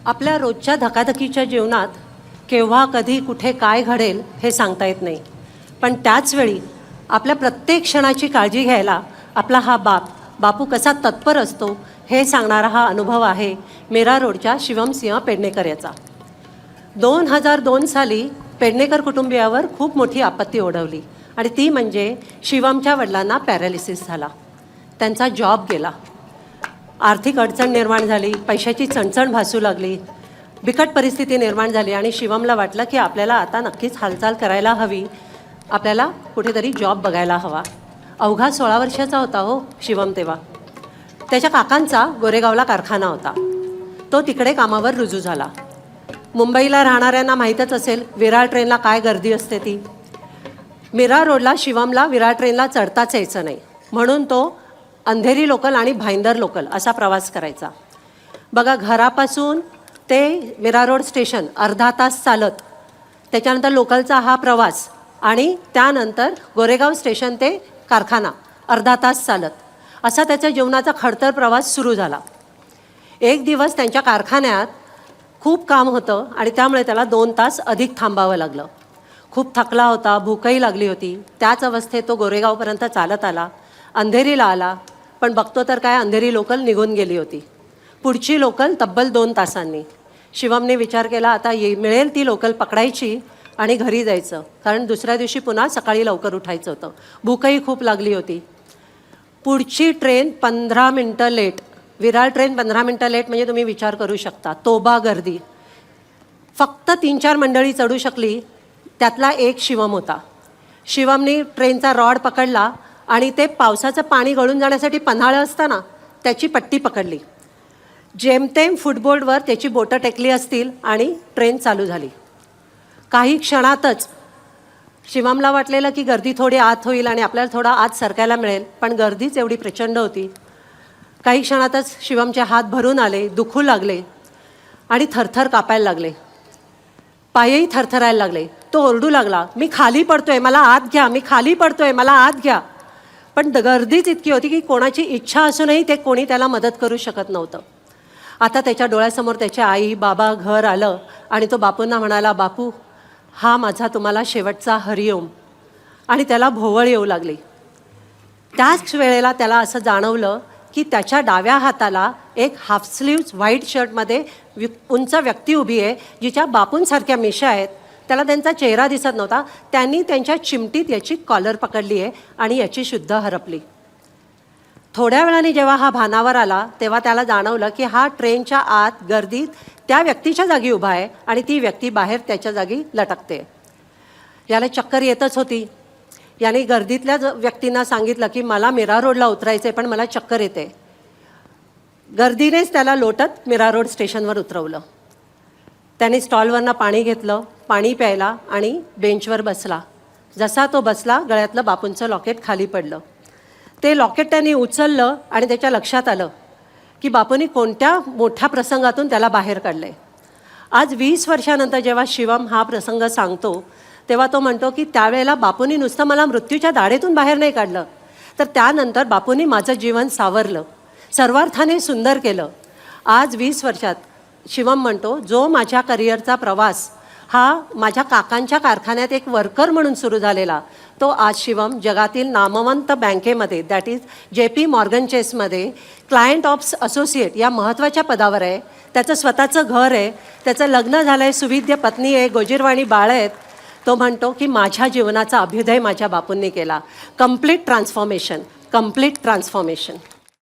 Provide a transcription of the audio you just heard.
आपल्या रोजच्या धकाधकीच्या जीवनात केव्हा कधी कुठे काय घडेल हे सांगता येत नाही, पण त्याचवेळी आपल्या प्रत्येक क्षणाची काळजी घ्यायला आपला हा बापू कसा तत्पर असतो हे सांगणारा हा अनुभव आहे मीरा रोडच्या शिवमसिंह पेडणेकर याचा. 2002 साली पेडणेकर कुटुंबियावर खूप मोठी आपत्ती ओढवली आणि ती म्हणजे शिवमच्या वडिलांना पॅरालिसिस झाला. त्यांचा जॉब गेला, आर्थिक अडचण निर्माण झाली, पैशाची चणचण भासू लागली, बिकट परिस्थिती निर्माण झाली आणि शिवमला वाटलं की आपल्याला आता नक्कीच हालचाल करायला हवी, आपल्याला कुठेतरी जॉब बघायला हवा. अवघा 16 वर्षाचा होता हो शिवम तेव्हा. त्याच्या काकांचा गोरेगावला कारखाना होता, तो तिकडे कामावर रुजू झाला. मुंबईला राहणाऱ्यांना माहीतच असेल विरार ट्रेनला काय गर्दी असते ती. मीरा रोडला शिवमला विरार ट्रेनला चढताच यायचं नाही, म्हणून तो अंधेरी लोकल आणि भाईंदर लोकल असा प्रवास करायचा. बघा, घरापासून ते मीरा रोड स्टेशन अर्धा तास चालत, त्याच्यानंतर लोकलचा हा प्रवास आणि त्यानंतर गोरेगाव स्टेशन ते कारखाना अर्धा तास चालत, असा त्याच्या जीवनाचा खडतर प्रवास सुरू झाला. एक दिवस त्यांच्या कारखान्यात खूप काम होतं आणि त्यामुळे त्याला 2 तास अधिक थांबावं लागलं. खूप थकला होता, भूकही लागली होती. त्याच अवस्थेत तो गोरेगावपर्यंत चालत आला, अंधेरीला आला, पण बघतो तर काय, अंधेरी लोकल निघून गेली होती. पुढची लोकल तब्बल 2 तासांनी. शिवमने विचार केला आता मिळेल ती लोकल पकडायची आणि घरी जायचं, कारण दुसऱ्या दिवशी पुन्हा सकाळी लवकर उठायचं होतं. भूकही खूप लागली होती. पुढची ट्रेन 15 मिनटं लेट, विरार ट्रेन 15 मिनटं लेट, म्हणजे तुम्ही विचार करू शकता तोबा गर्दी. फक्त 3-4 मंडळी चढू शकली, त्यातला एक शिवम होता. शिवमने ट्रेनचा रॉड पकडला आणि ते पावसाचं पाणी गळून जाण्यासाठी पन्हाळं असताना त्याची पट्टी पकडली. जेमतेम फुटबोर्डवर त्याची बोटं टेकली असतील आणि ट्रेन चालू झाली. काही क्षणातच शिवमला वाटलेलं की गर्दी थोडी आत होईल आणि आपल्याला थोडा आत सरकायला मिळेल, पण गर्दीच एवढी प्रचंड होती. काही क्षणातच शिवमचे हात भरून आले, दुखू लागले आणि थरथर कापायला लागले, पायही थरथरायला लागले. तो ओरडू लागला, मी खाली पडतोय, मला आत घ्या, मी खाली पडतोय, मला आत घ्या. पण गर्दीच इतकी होती की कोणाची इच्छा असूनही ते कोणी त्याला मदत करू शकत नव्हतं. आता त्याच्या डोळ्यासमोर त्याचे आई बाबा घर आलं आणि तो बापूंना म्हणाला, बापू हा माझा तुम्हाला शेवटचा हरिओम. आणि त्याला भोवळ येऊ लागली. त्याच वेळेला त्याला असं जाणवलं की त्याच्या डाव्या हाताला एक हाफ स्लीव्ज व्हाईट शर्टमध्ये उंच व्यक्ती उभी आहे, जिच्या बापूंसारख्या मिशा आहेत. त्याला त्यांचा चेहरा दिसत नव्हता. त्यांनी त्यांच्या चिमटीत याची कॉलर पकडली आहे आणि याची शुद्ध हरपली. थोड्या वेळाने जेव्हा हा भानावर आला तेव्हा त्याला जाणवलं की हा ट्रेनच्या आत गर्दीत त्या व्यक्तीच्या जागी उभा आहे आणि ती व्यक्ती बाहेर त्याच्या जागी लटकते. याला चक्कर येतच होती. याने गर्दीतल्या व्यक्तींना सांगितलं की मला मीरा रोडला उतरायचं आहे, पण मला चक्कर येते. गर्दीनेच त्याला लोटत मीरा रोड स्टेशनवर उतरवलं. त्याने स्टॉलवरनं पाणी घेतलं, पाणी प्यायला आणि बेंचवर बसला. जसा तो बसला, गळ्यातलं बापूंचं लॉकेट खाली पडलं. ते लॉकेट त्यांनी उचललं आणि त्याच्या लक्षात आलं की बापूंनी कोणत्या मोठ्या प्रसंगातून त्याला बाहेर काढलं आहे. आज 20 वर्षानंतर जेव्हा शिवम हा प्रसंग सांगतो तेव्हा तो म्हणतो की त्यावेळेला बापूंनी नुसतं मला मृत्यूच्या दाढेतून बाहेर नाही काढलं, तर त्यानंतर बापूंनी माझं जीवन सावरलं, सर्वार्थाने सुंदर केलं. आज 20 वर्षात शिवम म्हणतो, जो माझ्या करिअरचा प्रवास हा माझ्या काकांच्या कारखान्यात एक वर्कर म्हणून सुरू झालेला, तो आज शिवम जगातील नामवंत बँकेमध्ये, दॅट इज JP मॉर्गन चेसमध्ये क्लायंट ऑप्स असोसिएट या महत्त्वाच्या पदावर आहे. त्याचं स्वतःचं घर आहे, त्याचं लग्न झालं आहे, सुविद्य पत्नी आहे, गोजीरवाणी बाळ आहेत. तो म्हणतो की माझ्या जीवनाचा अभ्युदय माझ्या बापूंनी केला. Complete transformation, complete transformation.